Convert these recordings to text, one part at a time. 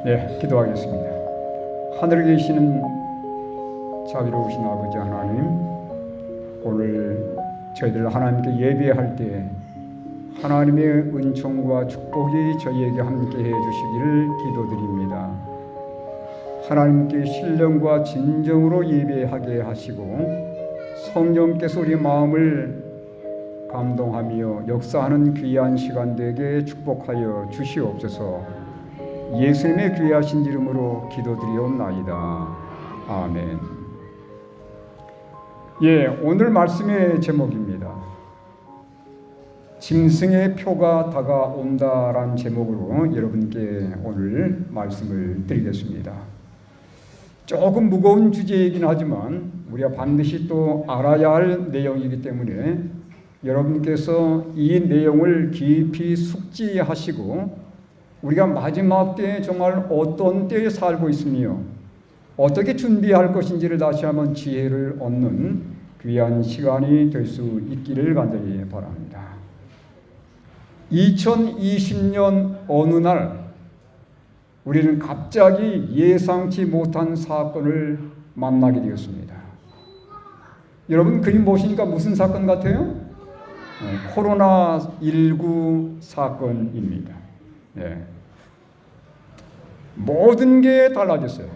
네, 기도하겠습니다. 하늘에 계시는 자비로우신 아버지 하나님, 오늘 저희들 하나님께 예배할 때 하나님의 은총과 축복이 저희에게 함께해 주시기를 기도드립니다. 하나님께 신령과 진정으로 예배하게 하시고 성령께서 우리 마음을 감동하며 역사하는 귀한 시간 되게 축복하여 주시옵소서. 예수님의 귀하신 이름으로 기도드리옵나이다. 아멘. 오늘 말씀의 제목입니다. 짐승의 표가 다가온다라는 제목으로 여러분께 오늘 말씀을 드리겠습니다. 조금 무거운 주제이긴 하지만 우리가 반드시 또 알아야 할 내용이기 때문에 여러분께서 이 내용을 깊이 숙지하시고 우리가 마지막 때에 정말 어떤 때에 살고 있으며 어떻게 준비할 것인지를 다시 한번 지혜를 얻는 귀한 시간이 될 수 있기를 간절히 바랍니다. 2020년 어느 날 우리는 갑자기 예상치 못한 사건을 만나게 되었습니다. 여러분 그림 보시니까 무슨 사건 같아요? 코로나19 사건입니다. 모든 게 달라졌어요.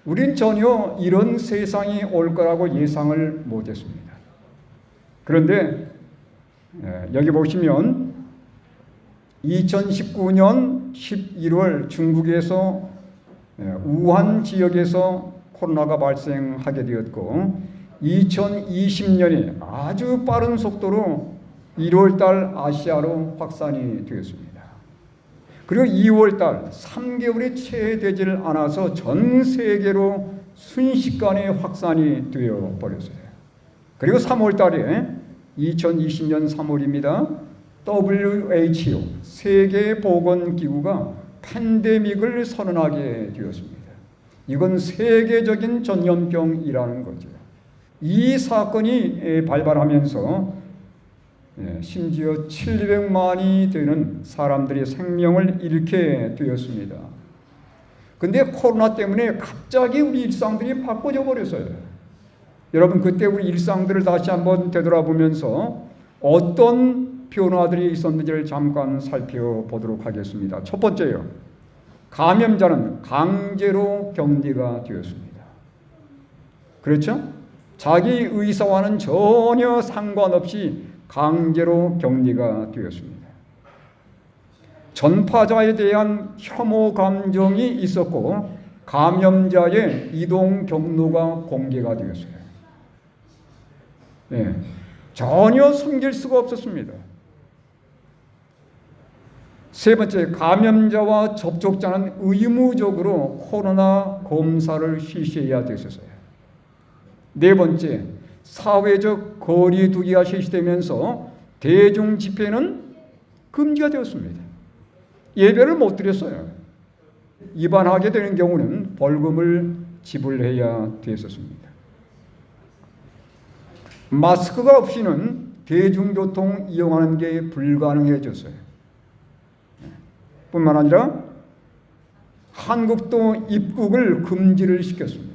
우린 전혀 이런 세상이 올 거라고 예상을 못했습니다. 그런데 여기 보시면 2019년 11월 중국에서 우한 지역에서 코로나가 발생하게 되었고 2020년에 아주 빠른 속도로 1월달 아시아로 확산이 되었습니다. 그리고 2월달 3개월이 채 되질 않아서 전 세계로 순식간에 확산이 되어 버렸어요. 그리고 3월달에 2020년 3월입니다. WHO 세계보건기구가 팬데믹을 선언하게 되었습니다. 이건 세계적인 전염병이라는 거죠. 이 사건이 발발하면서 심지어 700만이 되는 사람들의 생명을 잃게 되었습니다. 근데 코로나 때문에 갑자기 우리 일상들이 바꿔져 버렸어요. 여러분 그때 우리 일상들을 다시 한번 되돌아보면서 어떤 변화들이 있었는지를 잠깐 살펴보도록 하겠습니다. 첫 번째요. 감염자는 강제로 격리가 되었습니다. 그렇죠? 자기 의사와는 전혀 상관없이 강제로 격리가 되었습니다. 전파자에 대한 혐오 감정이 있었고 감염자의 이동 경로가 공개가 되었어요. 전혀 숨길 수가 없었습니다. 세 번째, 감염자와 접촉자는 의무적으로 코로나 검사를 실시해야 됐었어요. 네 번째, 사회적 거리 두기가 실시되면서 대중 집회는 금지가 되었습니다. 예배를 못 드렸어요. 위반하게 되는 경우는 벌금을 지불해야 됐었습니다. 마스크가 없이는 대중교통 이용하는 게 불가능해졌어요. 뿐만 아니라 한국도 입국을 금지를 시켰습니다.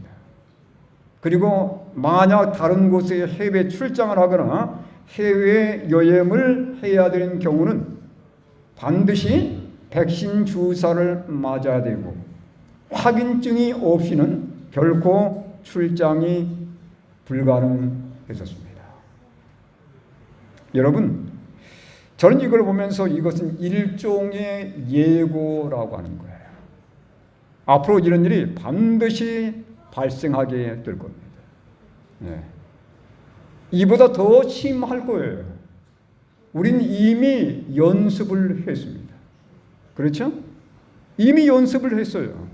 그리고 만약 다른 곳에 해외 출장을 하거나 해외 여행을 해야 되는 경우는 반드시 백신 주사를 맞아야 되고 확인증이 없이는 결코 출장이 불가능했었습니다. 여러분, 저는 이걸 보면서 이것은 일종의 예고라고 하는 거예요. 앞으로 이런 일이 반드시 발생하게 될 겁니다. 이보다 더 심할 거예요. 우린 이미 연습을 했습니다. 그렇죠? 이미 연습을 했어요.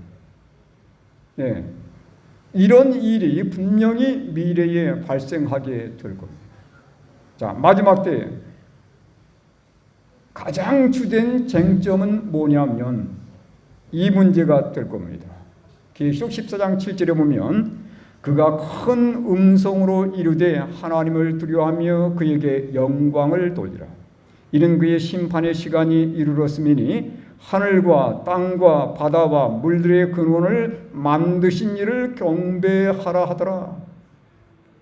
이런 일이 분명히 미래에 발생하게 될 겁니다. 자, 마지막 때 가장 주된 쟁점은 뭐냐면 이 문제가 될 겁니다. 계시록 14장 7절에 보면 그가 큰 음성으로 이르되 하나님을 두려워하며 그에게 영광을 돌리라. 이는 그의 심판의 시간이 이르렀음이니 하늘과 땅과 바다와 물들의 근원을 만드신 이를 경배하라 하더라.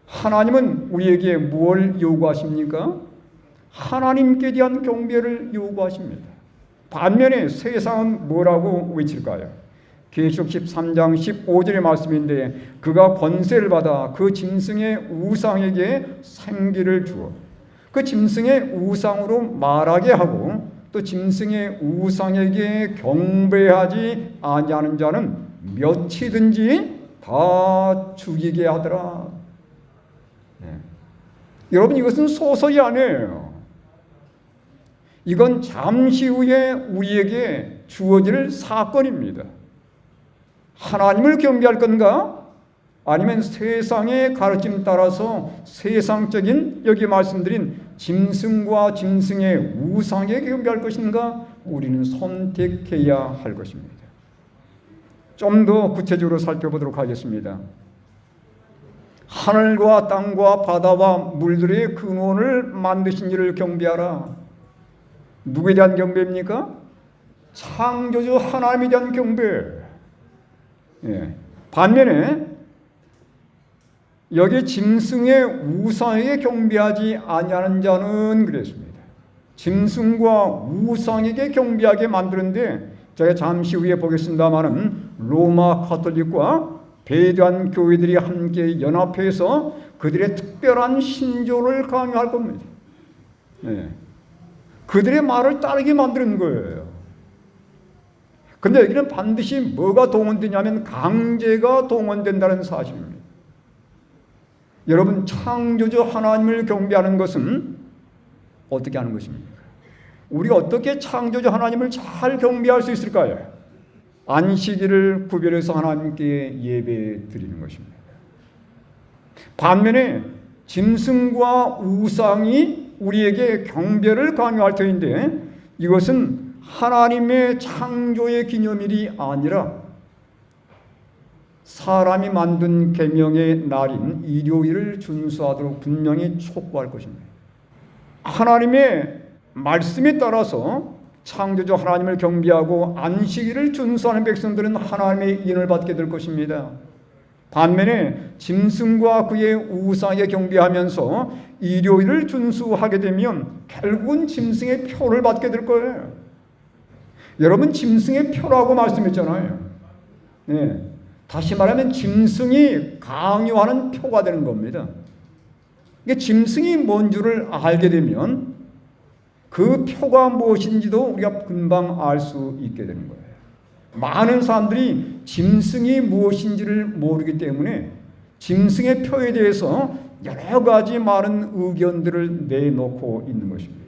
하나님은 우리에게 무엇을 요구하십니까? 하나님께 대한 경배를 요구하십니다. 반면에 세상은 뭐라고 외칠까요? 계시록 13장 15절의 말씀인데 그가 권세를 받아 그 짐승의 우상에게 생기를 주어 그 짐승의 우상으로 말하게 하고 또 짐승의 우상에게 경배하지 아니하는 자는 몇이든지 다 죽이게 하더라. 네. 여러분, 이것은 소설이 아니에요. 이건 잠시 후에 우리에게 주어질 사건입니다. 하나님을 경배할 건가? 아니면 세상의 가르침 따라서 세상적인 여기 말씀드린 짐승과 짐승의 우상에 경배할 것인가? 우리는 선택해야 할 것입니다. 좀 더 구체적으로 살펴보도록 하겠습니다. 하늘과 땅과 바다와 물들의 근원을 만드신 이를 경배하라. 누구에 대한 경배입니까? 창조주 하나님에 대한 경배. 예. 반면에 여기 짐승의 우상에게 경배하지 아니하는 자는 그랬습니다. 짐승과 우상에게 경배하게 만드는데 제가 잠시 후에 보겠습니다마는 로마 가톨릭과 배대한 교회들이 함께 연합해서 그들의 특별한 신조를 강요할 겁니다. 네. 그들의 말을 따르게 만드는 거예요. 근데 여기는 반드시 뭐가 동원되냐면 강제가 동원된다는 사실입니다. 여러분, 창조주 하나님을 경배하는 것은 어떻게 하는 것입니까? 우리가 어떻게 창조주 하나님을 잘 경배할 수 있을까요? 안식일을 구별해서 하나님께 예배 드리는 것입니다. 반면에 짐승과 우상이 우리에게 경배를 강요할 터인데 이것은 하나님의 창조의 기념일이 아니라 사람이 만든 계명의 날인 일요일을 준수하도록 분명히 촉구할 것입니다. 하나님의 말씀에 따라서 창조주 하나님을 경배하고 안식일을 준수하는 백성들은 하나님의 인을 받게 될 것입니다. 반면에 짐승과 그의 우상에 경배하면서 일요일을 준수하게 되면 결국은 짐승의 표를 받게 될 거예요. 여러분, 짐승의 표라고 말씀했잖아요. 네. 다시 말하면 짐승이 강요하는 표가 되는 겁니다. 이게 짐승이 뭔 줄을 알게 되면 그 표가 무엇인지도 우리가 금방 알 수 있게 되는 거예요. 많은 사람들이 짐승이 무엇인지를 모르기 때문에 짐승의 표에 대해서 여러 가지 많은 의견들을 내놓고 있는 것입니다.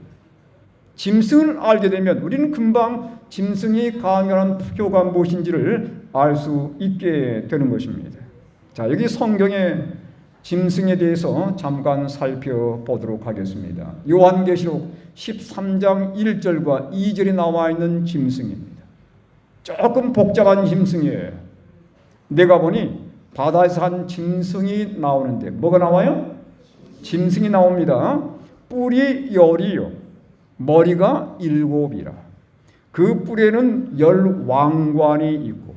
짐승을 알게 되면 우리는 금방 짐승이 강요하는 표가 무엇인지를 알 수 있게 되는 것입니다. 자, 여기 성경에 짐승에 대해서 잠깐 살펴보도록 하겠습니다. 요한계시록 13장 1절과 2절에 나와 있는 짐승입니다. 조금 복잡한 짐승이에요. 내가 보니 바다에서 한 짐승이 나오는데 뭐가 나와요? 짐승이 나옵니다. 뿔이 10이요. 머리가 7이라. 그 뿔에는 10 왕관이 있고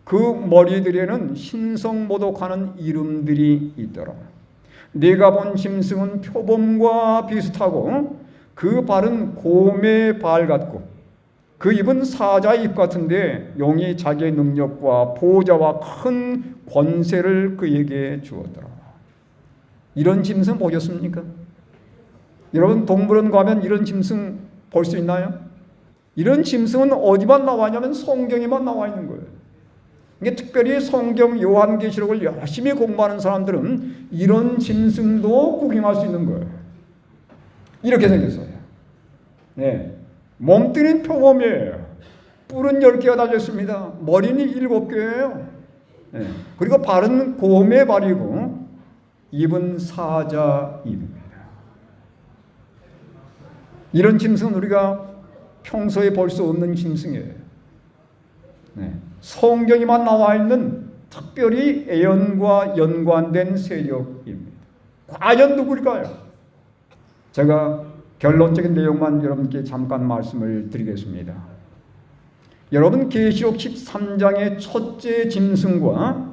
그 머리들에는 신성모독하는 이름들이 있더라. 내가 본 짐승은 표범과 비슷하고 그 발은 곰의 발 같고 그 입은 사자의 입 같은데 용이 자기의 능력과 보호자와 큰 권세를 그에게 주었더라. 이런 짐승 보셨습니까? 여러분, 동물원 가면 이런 짐승 볼 수 있나요? 이런 짐승은 어디만 나와냐면 성경에만 나와 있는 거예요. 이게 특별히 성경 요한계시록을 열심히 공부하는 사람들은 이런 짐승도 구경할 수 있는 거예요. 이렇게 생겼어요. 네. 몸뚱이는 표범이에요. 뿔은 10개가 달렸습니다. 머리는 7개예요. 네. 그리고 발은 곰의 발이고 입은 사자 입입니다. 이런 짐승은 우리가 평소에 볼 수 없는 짐승이에요. 네. 성경에만 나와 있는 특별히 애연과 연관된 세력입니다. 과연 누구일까요? 제가 결론적인 내용만 여러분께 잠깐 말씀을 드리겠습니다. 여러분 계시록 13장의 첫째 짐승과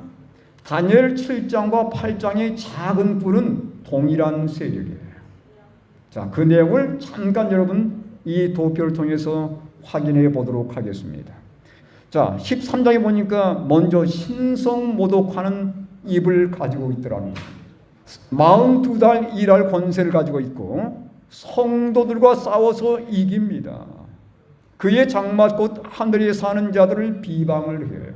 다니엘 7장과 8장의 작은 뿔은 동일한 세력이에요. 자, 그 내용을 잠깐 여러분 이 도표를 통해서 확인해 보도록 하겠습니다. 자, 13장에 보니까 먼저 신성모독하는 입을 가지고 있더라는 겁니다. 42달 일할 권세를 가지고 있고 성도들과 싸워서 이깁니다. 그의 장막 곧 하늘에 사는 자들을 비방을 해요.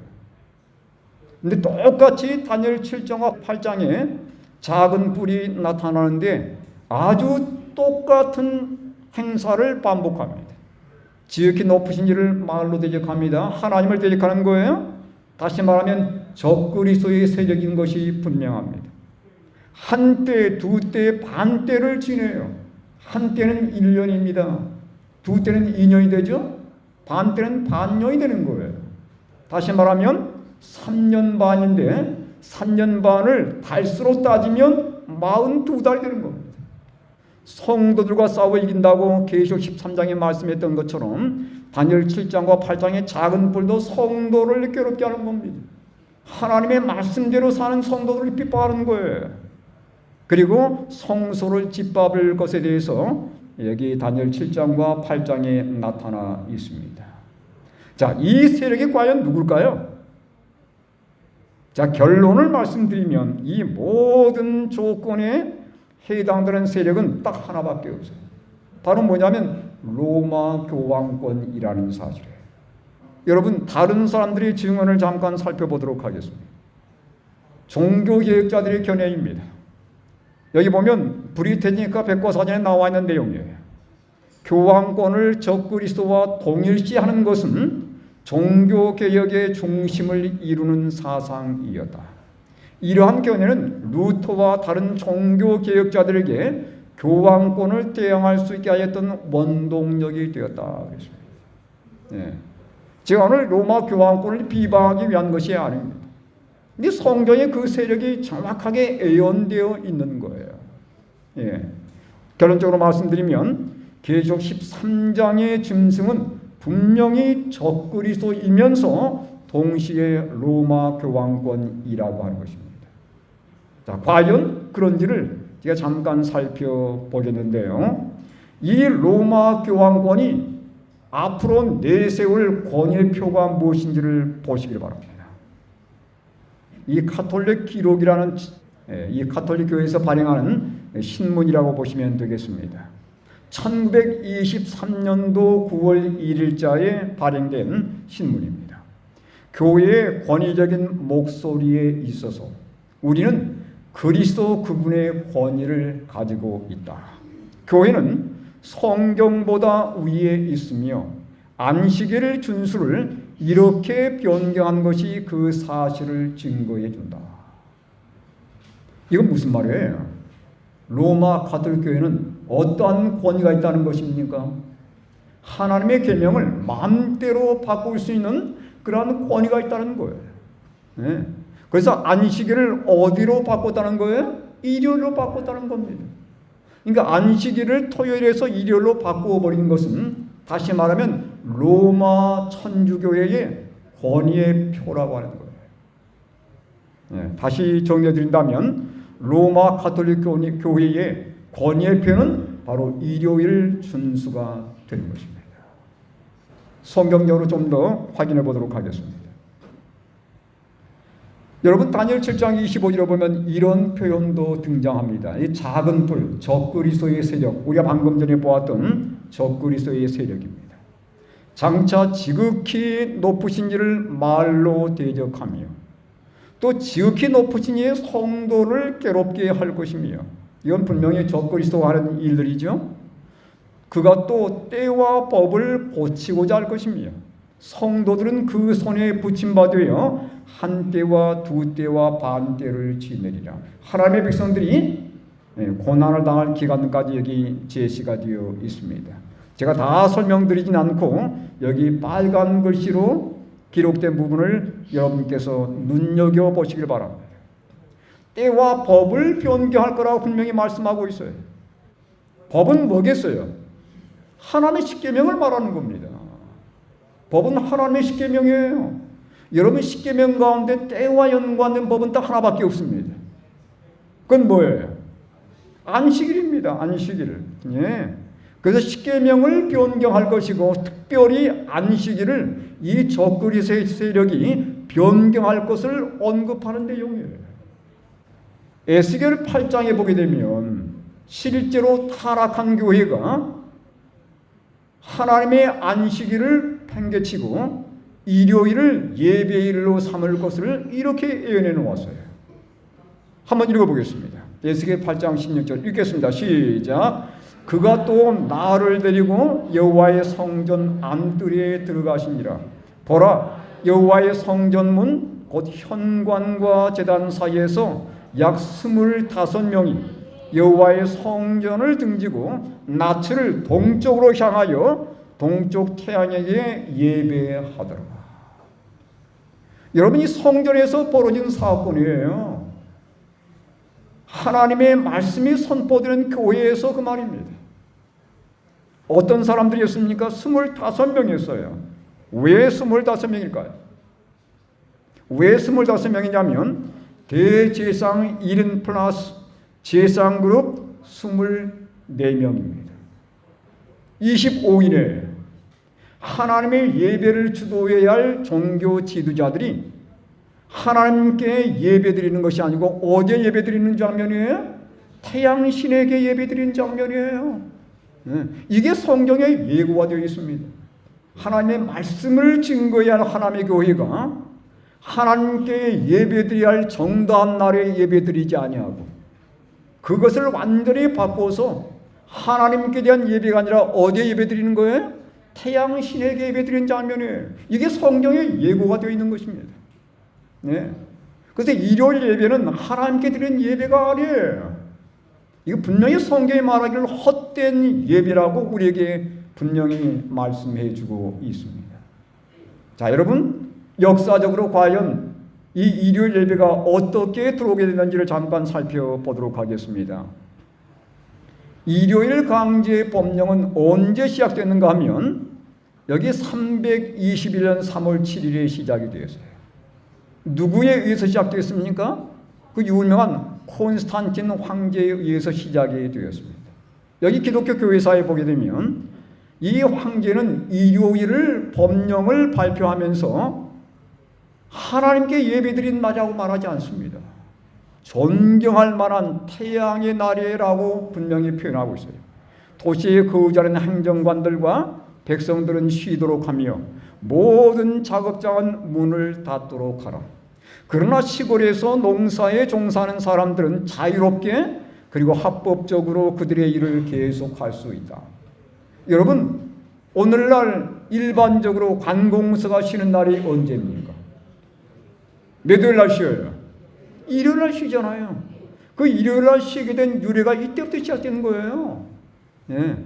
근데 똑같이 다니엘 7장과 8장에 작은 뿔이 나타나는데 아주 똑같은 행사를 반복합니다. 지극히 높으신 이를 말로 대적합니다. 하나님을 대적하는 거예요. 다시 말하면 적그리스도의 세력인 것이 분명합니다. 한때, 두때, 반때를 지내요. 한때는 1년입니다. 두때는 2년이 되죠. 반때는 반년이 되는 거예요. 다시 말하면 3년 반인데 3년 반을 달수로 따지면 42달이 되는 겁니다. 성도들과 싸워 이긴다고 계시록 13장에 말씀했던 것처럼 다니엘 7장과 8장의 작은 뿔도 성도를 괴롭게 하는 겁니다. 하나님의 말씀대로 사는 성도들을 비판하는 거예요. 그리고 성소를 짓밟을 것에 대해서 여기 다니엘 7장과 8장에 나타나 있습니다. 자, 이 세력이 과연 누굴까요? 자, 결론을 말씀드리면 이 모든 조건에 해당되는 세력은 딱 하나밖에 없어요. 바로 뭐냐면 로마 교황권이라는 사실이에요. 여러분, 다른 사람들의 증언을 잠깐 살펴보도록 하겠습니다. 종교개혁자들의 견해입니다. 여기 보면 브리테니카 백과사전에 나와 있는 내용이에요. 교황권을 적그리스도와 동일시하는 것은 종교개혁의 중심을 이루는 사상이었다. 이러한 견해는 루터와 다른 종교개혁자들에게 교황권을 대항할 수 있게 하였던 원동력이 되었다. 예. 제가 오늘 로마 교황권을 비방하기 위한 것이 아닙니다. 근데 성경에 그 세력이 정확하게 예언되어 있는 거예요. 예. 결론적으로 말씀드리면 계시록 13장의 짐승은 분명히 적그리스도이면서 동시에 로마 교황권이라고 하는 것입니다. 자, 과연 그런지를 제가 잠깐 살펴보겠는데요. 이 로마 교황권이 앞으로 내세울 권위표가 무엇인지를 보시길 바랍니다. 이 가톨릭 기록이라는 이 가톨릭 교회에서 발행하는 신문이라고 보시면 되겠습니다. 1923년도 9월 1일자에 발행된 신문입니다. 교회의 권위적인 목소리에 있어서 우리는 그리스도 그분의 권위를 가지고 있다. 교회는 성경보다 위에 있으며 안식일의 준수를 이렇게 변경한 것이 그 사실을 증거해 준다. 이건 무슨 말이에요? 로마 가톨릭 교회는 어떠한 권위가 있다는 것입니까? 하나님의 계명을 마음대로 바꿀 수 있는 그러한 권위가 있다는 거예요. 네. 그래서 안식일을 어디로 바꿨다는 거예요? 일요일로 바꿨다는 겁니다. 그러니까 안식일을 토요일에서 일요일로 바꾸어 버린 것은 다시 말하면 로마 천주교회의 권위의 표라고 하는 거예요. 네. 다시 정리해 드린다면 로마 가톨릭 교회의 권위의 표는 바로 일요일 준수가 되는 것입니다. 성경적으로 좀 더 확인해 보도록 하겠습니다. 여러분, 다니엘 7장 25절에 보면 이런 표현도 등장합니다. 이 작은 뿔, 적그리스도의 세력, 우리가 방금 전에 보았던 적그리스도의 세력입니다. 장차 지극히 높으신 이를 말로 대적하며 또 지극히 높으신 이의 성도를 괴롭게 할 것이며, 이건 분명히 적그리스도가 하는 일들이죠. 그가 또 때와 법을 고치고자 할 것이며 성도들은 그 손에 붙임받으며 한 때와 두 때와 반 때를 지내리라. 하나님의 백성들이 고난을 당할 기간까지 여기 제시가 되어 있습니다. 제가 다 설명드리진 않고 여기 빨간 글씨로 기록된 부분을 여러분께서 눈여겨보시길 바랍니다. 때와 법을 변경할 거라고 분명히 말씀하고 있어요. 법은 뭐겠어요? 하나님의 십계명을 말하는 겁니다. 법은 하나님의 십계명이에요. 여러분 십계명 가운데 때와 연관된 법은 딱 하나밖에 없습니다. 그건 뭐예요? 안식일입니다. 안식일. 예. 그래서 십계명을 변경할 것이고 특별히 안식일을 이 적그리스도의 세력이 변경할 것을 언급하는 내용이에요. 에스겔 8장에 보게 되면 실제로 타락한 교회가 하나님의 안식일을 팽개치고 일요일을 예배일로 삼을 것을 이렇게 예언해 놓았어요. 한번 읽어보겠습니다. 에스겔 8장 16절 읽겠습니다. 시작. 그가 또 나를 데리고 여호와의 성전 안뜰에 들어가시니라. 보라, 여호와의 성전문 곧 현관과 제단 사이에서 약 25명이 여호와의 성전을 등지고 낯을 동쪽으로 향하여 동쪽 태양에게 예배하더라. 여러분, 이 성전에서 벌어진 사건이에요. 하나님의 말씀이 선포되는 교회에서 그 말입니다. 어떤 사람들이었습니까? 25명이었어요. 왜 25명일까요? 왜 25명이냐면 대제사장 1인 플러스 제사장 그룹 24명입니다. 25인에 하나님의 예배를 주도해야 할 종교 지도자들이 하나님께 예배드리는 것이 아니고 어디에 예배드리는 장면이에요? 태양신에게 예배드리는 장면이에요. 이게 성경에 예고가 되어 있습니다. 하나님의 말씀을 증거해야 할 하나님의 교회가 하나님께 예배드려야 할 정다한 날에 예배드리지 아니하고 그것을 완전히 바꿔서 하나님께 대한 예배가 아니라 어디에 예배드리는 거예요? 태양신에게 예배드리는 장면이에요. 이게 성경에 예고가 되어 있는 것입니다. 네. 그래서 일요일 예배는 하나님께 드리는 예배가 아니에요. 이거 분명히 성경이 말하기를 헛된 예배라고 우리에게 분명히 말씀해 주고 있습니다. 자, 여러분, 역사적으로 과연 이 일요일 예배가 어떻게 들어오게 되는지를 잠깐 살펴보도록 하겠습니다. 일요일 강제 법령은 언제 시작됐는가 하면 여기 321년 3월 7일에 시작이 되었어요. 누구에 의해서 시작되었습니까? 그 유명한 콘스탄틴 황제에 의해서 시작이 되었습니다. 여기 기독교 교회사에 보게 되면 이 황제는 일요일을 법령을 발표하면서 하나님께 예배드린 날이라고 말하지 않습니다. 존경할 만한 태양의 날이라고 분명히 표현하고 있어요. 도시에 거주하는 행정관들과 백성들은 쉬도록 하며 모든 작업장은 문을 닫도록 하라. 그러나 시골에서 농사에 종사하는 사람들은 자유롭게 그리고 합법적으로 그들의 일을 계속할 수 있다. 여러분, 오늘날 일반적으로 관공서가 쉬는 날이 언제입니까? 몇 요일 날 쉬어요? 일요일 날 쉬잖아요. 그 일요일 날 쉬게 된 유래가 이때부터 시작되는 거예요. 네.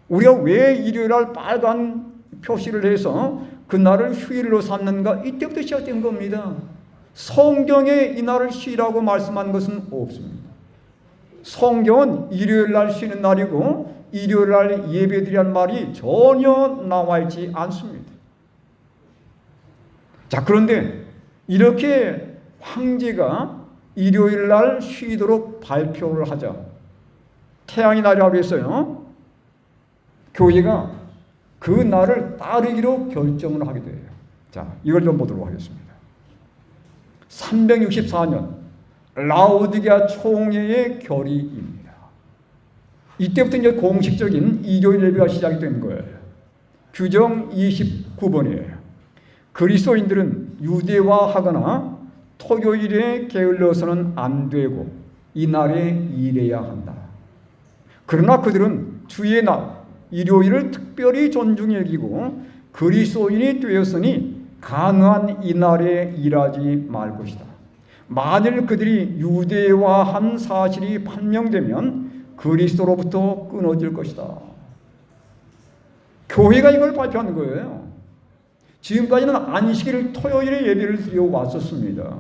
우리가 왜 일요일 날 빨간 표시를 해서 그 날을 휴일로 삼는가? 이때부터 시작된 겁니다. 성경에 이 날을 쉬라고 말씀한 것은 없습니다. 성경은 일요일 날 쉬는 날이고 일요일 날 예배드리는 말이 전혀 나와 있지 않습니다. 자, 그런데 이렇게 황제가 일요일 날 쉬도록 발표를 하자. 태양의 날이라고 했어요. 교회가 그 날을 따르기로 결정을 하게 돼요. 자, 이걸 좀 보도록 하겠습니다. 364년 라오디게아 총회의 결의입니다. 이때부터 이제 공식적인 일요일 예배가 시작이 된 거예요. 규정 29번이에요. 그리스도인들은 유대화하거나 토요일에 게을러서는 안 되고 이 날에 일해야 한다. 그러나 그들은 주의 날 일요일을 특별히 존중히 여기고 그리스도인이 되었으니 가능한 이 날에 일하지 말 것이다. 만일 그들이 유대화한 사실이 판명되면 그리스도로부터 끊어질 것이다. 교회가 이걸 발표하는 거예요. 지금까지는 안식일 토요일에 예배를 드려 왔었습니다.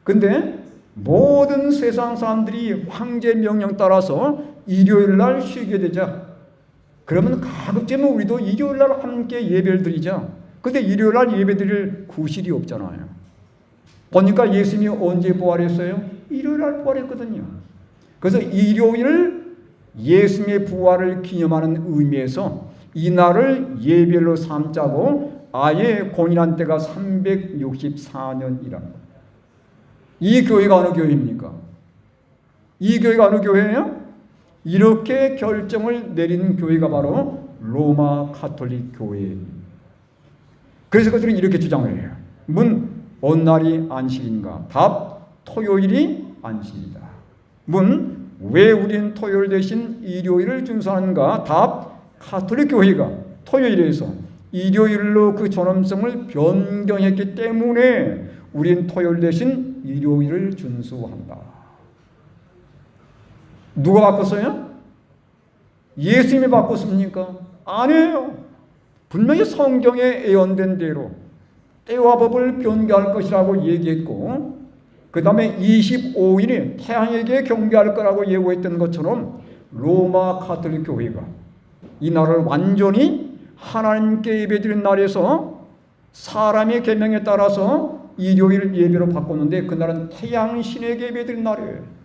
근데 모든 세상 사람들이 황제 명령 따라서 일요일 날 쉬게 되자 그러면 가급적이면 우리도 일요일 날 함께 예배를 드리자. 근데 일요일 날 예배 드릴 구실이 없잖아요. 보니까 예수님이 언제 부활했어요? 일요일 날 부활했거든요. 그래서 일요일 예수님의 부활을 기념하는 의미에서 이 날을 예배로 삼자고 아예 공인한 때가 364년이라는 거예요. 이 교회가 어느 교회입니까? 이 교회가 어느 교회예요? 이렇게 결정을 내린 교회가 바로 로마 가톨릭 교회입니다. 그래서 그들은 이렇게 주장을 해요. 어느 날이 안식인가? 답, 토요일이 안식이다. 왜 우리는 토요일 대신 일요일을 준수하는가? 답, 가톨릭 교회가 토요일에서 일요일로 그 존엄성을 변경했기 때문에 우리는 토요일 대신 일요일을 준수한다. 누가 바꿨어요? 예수님이 바꿨습니까? 아니에요. 분명히 성경에 예언된 대로 때와 법을 변개할 것이라고 얘기했고, 그 다음에 25일이 태양에게 경배할 거라고 예고했던 것처럼 로마 가톨릭 교회가 이 날을 완전히 하나님께 예배드린 날에서 사람의 계명에 따라서 일요일 예배로 바꿨는데, 그날은 태양신에게 예배드린 날이에요.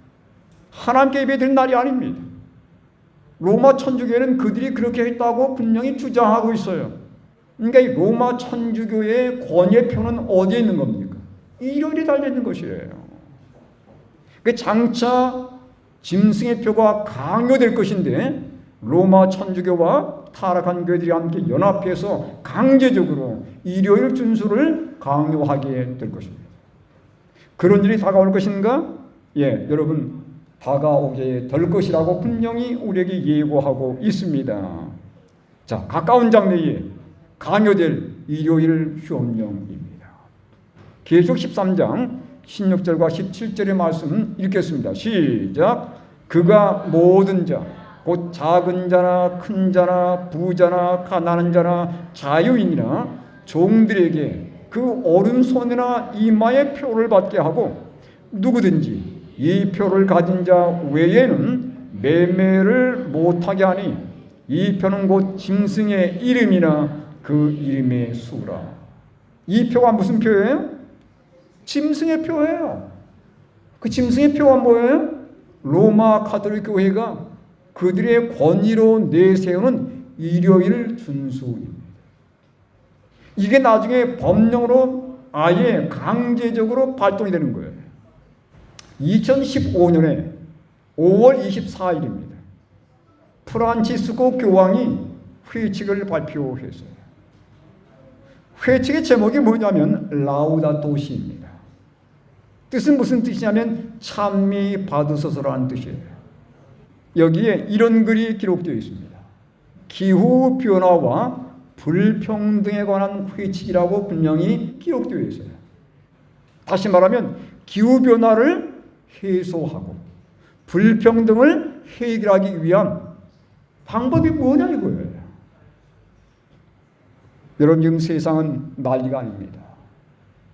하나님께 예배드린 날이 아닙니다. 로마 천주교회는 그들이 그렇게 했다고 분명히 주장하고 있어요. 그러니까 이 로마 천주교회의 권위표는 어디에 있는 겁니까? 일요일에 달려있는 것이에요. 장차 짐승의 표가 강요될 것인데, 로마 천주교와 타락한 교회들이 함께 연합해서 강제적으로 일요일 준수를 강요하게 될 것입니다. 그런 일이 다가올 것인가? 예, 여러분, 다가오게 될 것이라고 분명히 우리에게 예고하고 있습니다. 자, 가까운 장래에 강요될 일요일 휴업령입니다. 계속 13장 16절과 17절의 말씀 읽겠습니다. 시작. 그가 모든 자, 곧 작은 자나 큰 자나 부자나 가난한 자나 자유인이나 종들에게 그 오른손이나 이마에 표를 받게 하고, 누구든지 이 표를 가진 자 외에는 매매를 못하게 하니, 이 표는 곧 짐승의 이름이나 그 이름의 수라. 이 표가 무슨 표예요? 짐승의 표예요. 그 짐승의 표가 뭐예요? 로마 가톨릭 교회가 그들의 권위로 내세우는 일요일 준수입니다. 이게 나중에 법령으로 아예 강제적으로 발동이 되는 거예요. 2015년에 5월 24일입니다. 프란치스코 교황이 회칙을 발표했어요. 회칙의 제목이 뭐냐면 라우다토 시입니다. 뜻은 무슨 뜻이냐면 찬미 받으소서라는 뜻이에요. 여기에 이런 글이 기록되어 있습니다. 기후 변화와 불평등에 관한 회칙이라고 분명히 기록되어 있어요. 다시 말하면 기후 변화를 해소하고 불평등을 해결하기 위한 방법이 뭐냐 이거예요. 여러분, 지금 세상은 난리가 아닙니다.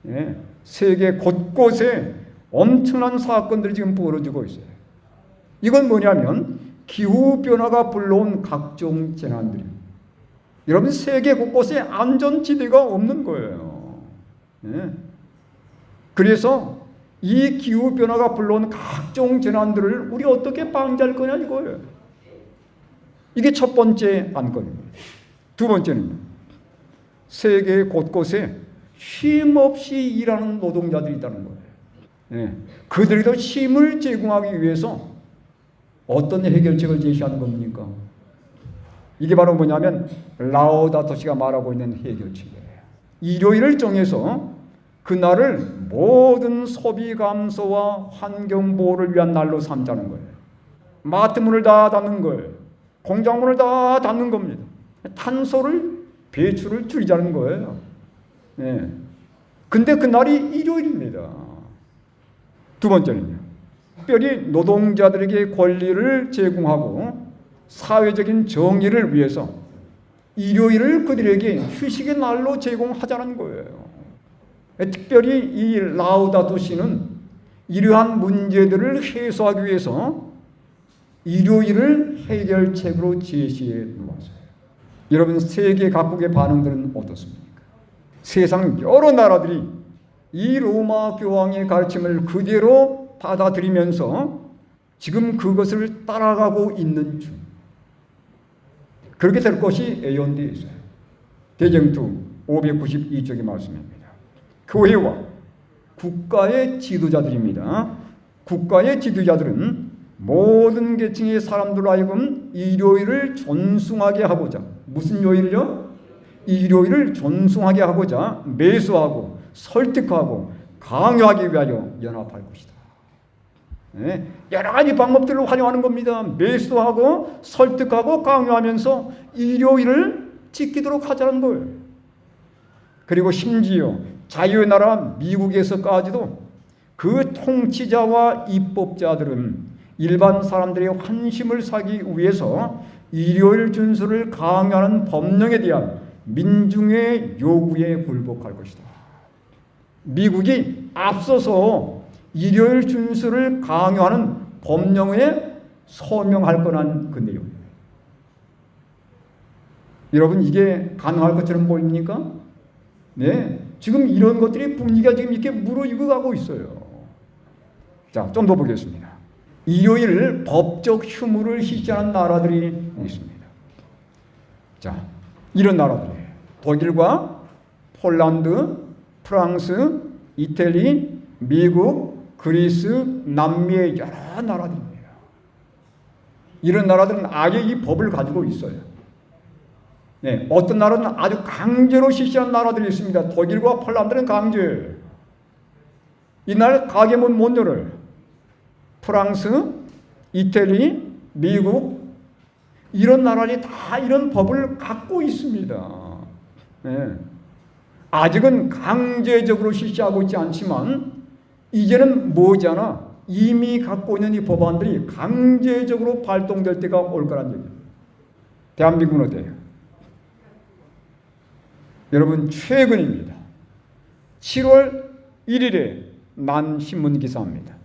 예, 세계 곳곳에 엄청난 사건들이 지금 벌어지고 있어요. 이건 뭐냐면 기후변화가 불러온 각종 재난들입니다. 여러분, 세계 곳곳에 안전지대가 없는 거예요. 예. 그래서 이 기후변화가 불러온 각종 재난들을 우리 어떻게 방지할 거냐 이거예요. 이게 첫 번째 안건입니다. 두 번째는 세계 곳곳에 쉼없이 일하는 노동자들이 있다는 거예요. 예. 그들에게 쉼을 제공하기 위해서 어떤 해결책을 제시하는 겁니까? 이게 바로 뭐냐면 라우다토 시가 말하고 있는 해결책이에요. 일요일을 정해서 그날을 모든 소비 감소와 환경 보호를 위한 날로 삼자는 거예요. 마트 문을 다 닫는 거예요. 공장 문을 다 닫는 겁니다. 탄소를 배출을 줄이자는 거예요. 네. 근데 그날이 일요일입니다. 두 번째는요, 특별히 노동자들에게 권리를 제공하고 사회적인 정의를 위해서 일요일을 그들에게 휴식의 날로 제공하자는 거예요. 특별히 이 라우다토 시는 이러한 문제들을 해소하기 위해서 일요일을 해결책으로 제시해 놓았어요. 여러분, 세계 각국의 반응들은 어떻습니까? 세상 여러 나라들이 이 로마 교황의 가르침을 그대로 받아들이면서 지금 그것을 따라가고 있는 중. 그렇게 될 것이 예언되어 있어요. 대쟁투 592쪽의 말씀입니다. 교회와 국가의 지도자들입니다. 국가의 지도자들은 모든 계층의 사람들로 하여금 일요일을 존숭하게 하고자, 무슨 요일이요? 일요일을 존숭하게 하고자 매수하고 설득하고 강요하기 위하여 연합할 것이다. 네, 여러 가지 방법들로 활용하는 겁니다. 매수하고 설득하고 강요하면서 일요일을 지키도록 하자는 거예요. 그리고 심지어 자유의 나라 미국에서까지도 그 통치자와 입법자들은 일반 사람들의 환심을 사기 위해서 일요일 준수를 강요하는 법령에 대한 민중의 요구에 굴복할 것이다. 미국이 앞서서 일요일 준수를 강요하는 법령에 서명할 거란 그 내용입니다. 여러분, 이게 가능할 것처럼 보입니까? 네, 지금 이런 것들이 분위기가 지금 이렇게 무르익어 가고 있어요. 자, 좀 더 보겠습니다. 일요일 법적 휴무를 실시하는 나라들이 있습니다. 자, 이런 나라들이에요. 독일과 폴란드, 프랑스, 이태리, 미국, 그리스, 남미의 여러 나라들입니다. 이런 나라들은 아예 이 법을 가지고 있어요. 네, 어떤 나라는 아주 강제로 실시하는 나라들이 있습니다. 독일과 폴란드는 강제. 이날 가게문 못 열어요. 프랑스, 이태리, 미국, 이런 나라들이 다 이런 법을 갖고 있습니다. 네. 아직은 강제적으로 실시하고 있지 않지만 이제는 머지않아 이미 갖고 있는 이 법안들이 강제적으로 발동될 때가 올 거란 얘기입니다. 대한민국은 어때요? 여러분, 최근입니다. 7월 1일에 난 신문 기사입니다.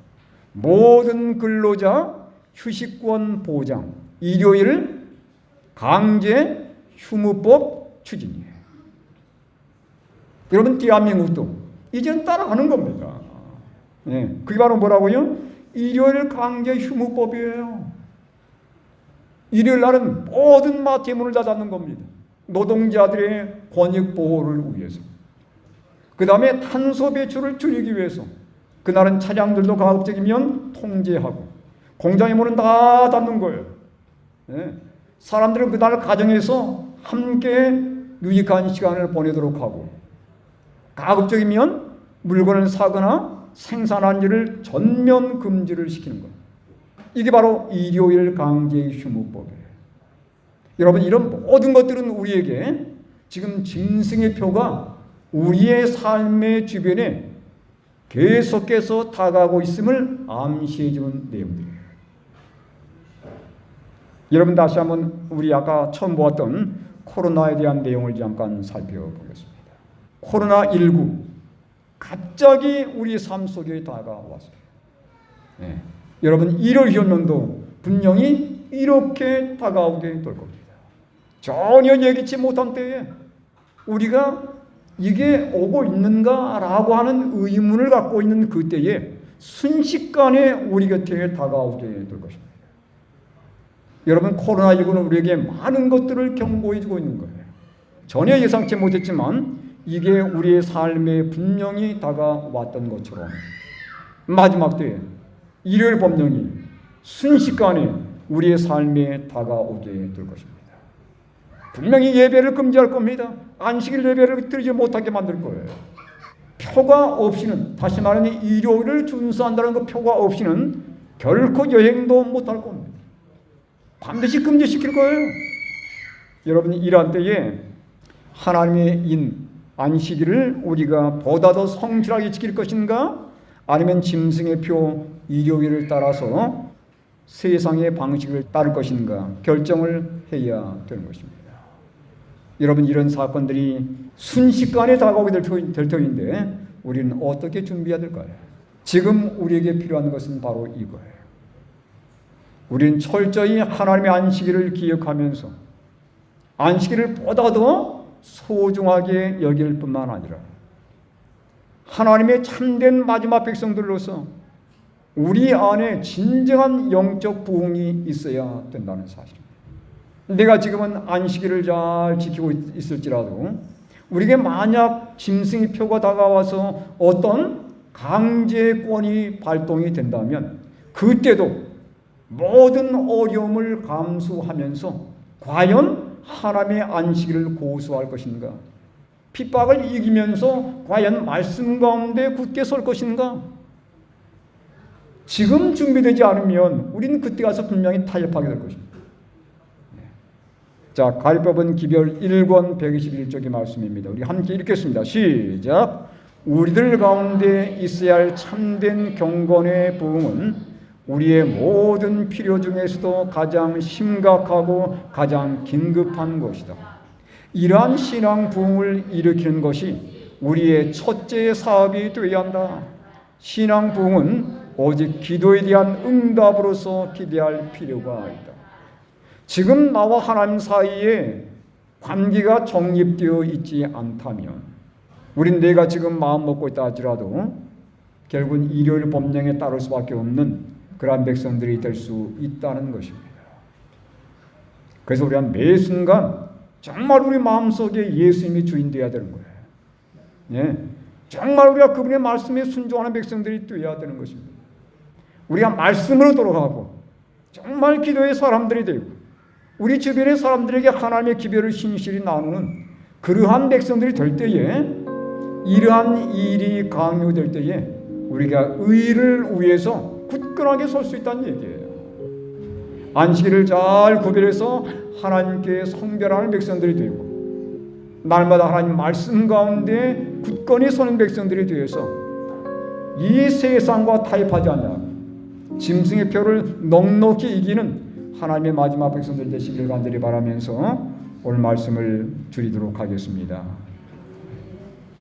모든 근로자 휴식권 보장, 일요일 강제 휴무법 추진이에요. 여러분, 대한민국도 이제는 따라가는 겁니다. 네, 그게 바로 뭐라고요? 일요일 강제 휴무법이에요. 일요일 날은 모든 마트의 문을 닫는 겁니다. 노동자들의 권익 보호를 위해서. 그 다음에 탄소 배출을 줄이기 위해서. 그날은 차량들도 가급적이면 통제하고 공장의 문은 다 닫는 거예요. 네. 사람들은 그날 가정에서 함께 유익한 시간을 보내도록 하고 가급적이면 물건을 사거나 생산한 일을 전면 금지를 시키는 거예요. 이게 바로 일요일 강제 휴무법이에요. 여러분, 이런 모든 것들은 우리에게 지금 짐승의 표가 우리의 삶의 주변에 계속해서 다가오고 있음을 암시해 주는 내용들이에요. 여러분, 다시 한번 우리 아까 처음 보았던 코로나에 대한 내용을 잠깐 살펴보겠습니다. 코로나19 갑자기 우리 삶 속에 다가왔어요. 네. 여러분, 1월 현명도 분명히 이렇게 다가오게 될 겁니다. 전혀 예기치 못한 때에 우리가 이게 오고 있는가라고 하는 의문을 갖고 있는 그때에 순식간에 우리 곁에 다가오게 될 것입니다. 여러분, 코로나19는 우리에게 많은 것들을 경고해 주고 있는 거예요. 전혀 예상치 못했지만 이게 우리의 삶에 분명히 다가왔던 것처럼 마지막 때에 일요일 법령이 순식간에 우리의 삶에 다가오게 될 것입니다. 분명히 예배를 금지할 겁니다. 안식일 예배를 드리지 못하게 만들 거예요. 표가 없이는, 다시 말하면 일요일을 준수한다는 그 표가 없이는 결코 여행도 못할 겁니다. 반드시 금지시킬 거예요. 여러분이 이러한 때에 하나님의 인 안식일을 우리가 보다 더 성실하게 지킬 것인가, 아니면 짐승의 표 일요일을 따라서 세상의 방식을 따를 것인가 결정을 해야 되는 것입니다. 여러분, 이런 사건들이 순식간에 다가오게 될 터인데 우리는 어떻게 준비해야 될까요? 지금 우리에게 필요한 것은 바로 이거예요. 우리는 철저히 하나님의 안식일을 기억하면서 안식일을 보다 더 소중하게 여길 뿐만 아니라 하나님의 참된 마지막 백성들로서 우리 안에 진정한 영적 부흥이 있어야 된다는 사실입니다. 내가 지금은 안식일을 잘 지키고 있을지라도 우리에게 만약 짐승의 표가 다가와서 어떤 강제권이 발동이 된다면 그때도 모든 어려움을 감수하면서 과연 하나님의 안식일을 고수할 것인가? 핍박을 이기면서 과연 말씀 가운데 굳게 설 것인가? 지금 준비되지 않으면 우리는 그때 가서 분명히 타협하게 될 것입니다. 자, 가리법은 기별 1권 121쪽의 말씀입니다. 우리 함께 읽겠습니다. 시작. 우리들 가운데 있어야 할 참된 경건의 부흥은 우리의 모든 필요 중에서도 가장 심각하고 가장 긴급한 것이다. 이러한 신앙 부흥을 일으키는 것이 우리의 첫째 사업이 되어야 한다. 신앙 부흥은 오직 기도에 대한 응답으로서 기대할 필요가 있다. 지금 나와 하나님 사이에 관계가 정립되어 있지 않다면 우린 내가 지금 마음 먹고 있다 할지라도 결국은 일요일 법령에 따를 수밖에 없는 그러한 백성들이 될 수 있다는 것입니다. 그래서 우리가 매 순간 정말 우리 마음속에 예수님이 주인 되어야 되는 거예요. 예, 정말 우리가 그분의 말씀에 순종하는 백성들이 되어야 되는 것입니다. 우리가 말씀으로 돌아가고 정말 기도의 사람들이 되고 우리 주변의 사람들에게 하나님의 기별을 신실히 나누는 그러한 백성들이 될 때에 이러한 일이 강요될 때에 우리가 의를 위해서 굳건하게 설 수 있다는 얘기예요. 안식일을 잘 구별해서 하나님께 성별하는 백성들이 되고 날마다 하나님 말씀 가운데 굳건히 서는 백성들이 되어서 이 세상과 타협하지 않냐 짐승의 표를 넉넉히 이기는 하나님의 마지막 백성들 되시길 간절히 바라면서 오늘 말씀을 드리도록 하겠습니다.